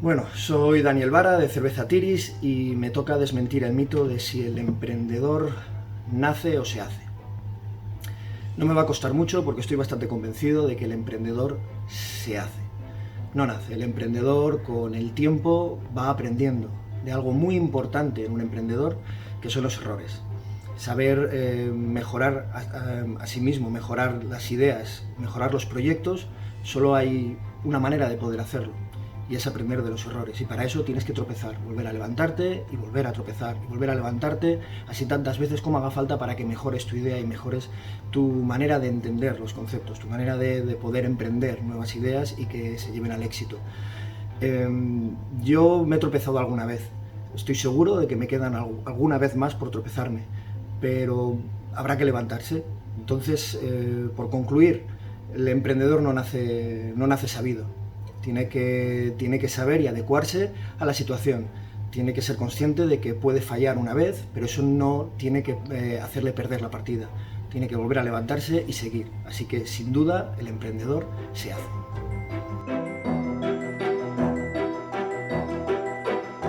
Bueno, soy Daniel Vara de Cerveza Tiris y me toca desmentir el mito de si el emprendedor nace o se hace. No me va a costar mucho porque estoy bastante convencido de que el emprendedor se hace. No nace, el emprendedor con el tiempo va aprendiendo de algo muy importante en un emprendedor, que son los errores. Saber mejorar a sí mismo, mejorar las ideas, mejorar los proyectos, solo hay una manera de poder hacerlo, y es aprender de los errores, y para eso tienes que tropezar, volver a levantarte y volver a tropezar y volver a levantarte, así tantas veces como haga falta para que mejores tu idea y mejores tu manera de entender los conceptos, tu manera de poder emprender nuevas ideas y que se lleven al éxito. Yo me he tropezado alguna vez, estoy seguro de que me quedan alguna vez más por tropezarme, pero habrá que levantarse. Entonces, por concluir, el emprendedor no nace sabido. Tiene que saber y adecuarse a la situación. Tiene que ser consciente de que puede fallar una vez, pero eso no tiene que hacerle perder la partida. Tiene que volver a levantarse y seguir. Así que, sin duda, el emprendedor se hace.